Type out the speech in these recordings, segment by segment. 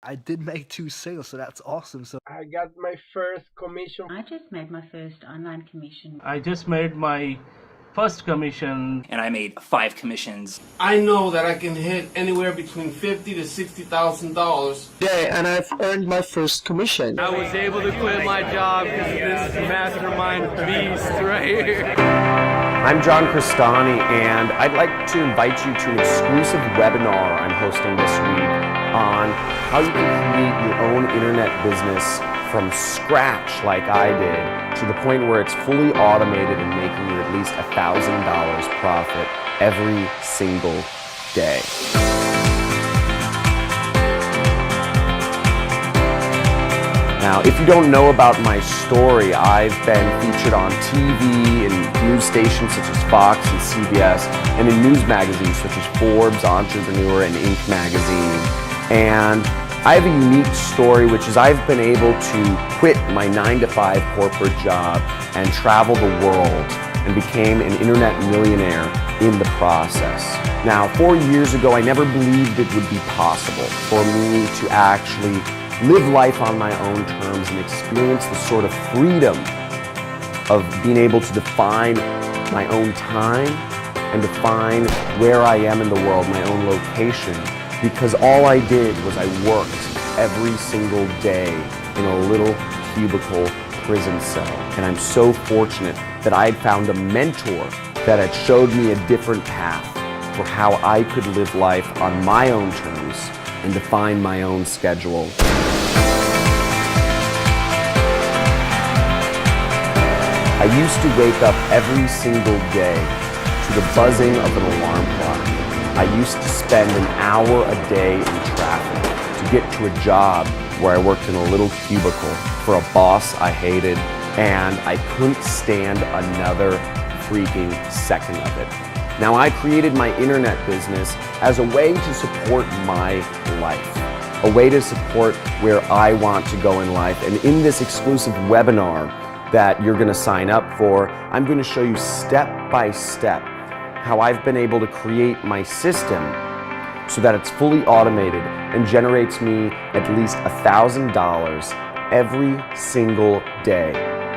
I did make 2 sales, so that's awesome. So I got my first commission. I just made my first online commission. I just made my first commission. And I made 5 commissions. I know that I can hit anywhere between $50,000 to $60,000. Yeah, and I've earned my first commission. I was able to quit my job because of this mastermind beast right here. I'm John Cristani, and I'd like to invite you to an exclusive webinar I'm hosting this week on how you can create your own internet business from scratch like I did, to the point where it's fully automated and making you at least $1,000 profit every single day. Now, if you don't know about my story, I've been featured on TV and news stations such as Fox and CBS, and in news magazines such as Forbes, Entrepreneur, and Inc. magazine. And I have a unique story, which is I've been able to quit my 9-to-5 corporate job and travel the world, and became an internet millionaire in the process. Now, 4 years ago, I never believed it would be possible for me to actually live life on my own terms and experience the sort of freedom of being able to define my own time and define where I am in the world, my own location, because all I did was I worked every single day in a little cubicle prison cell. And I'm so fortunate that I had found a mentor that had showed me a different path for how I could live life on my own terms and define my own schedule. I used to wake up every single day to the buzzing of an alarm clock. I used to spend an hour a day in traffic to get to a job where I worked in a little cubicle for a boss I hated, and I couldn't stand another freaking second of it. Now, I created my internet business as a way to support my life, a way to support where I want to go in life. And in this exclusive webinar that you're going to sign up for, I'm going to show you step by step how I've been able to create my system so that it's fully automated and generates me at least $1,000 every single day.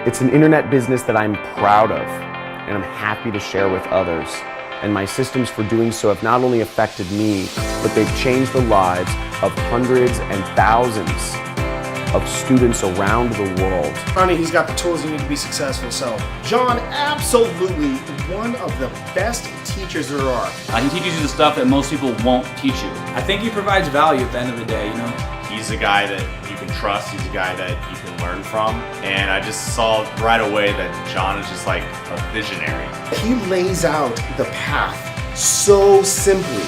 It's an internet business that I'm proud of and I'm happy to share with others. And my systems for doing so have not only affected me, but they've changed the lives of hundreds and thousands of students around the world. Honey, he's got the tools you need to be successful. So, John, absolutely one of the best teachers there are. He teaches you the stuff that most people won't teach you. I think he provides value at the end of the day, you know? He's a guy that you can trust, he's a guy that you can learn from, and I just saw right away that John is just like a visionary. He lays out the path so simply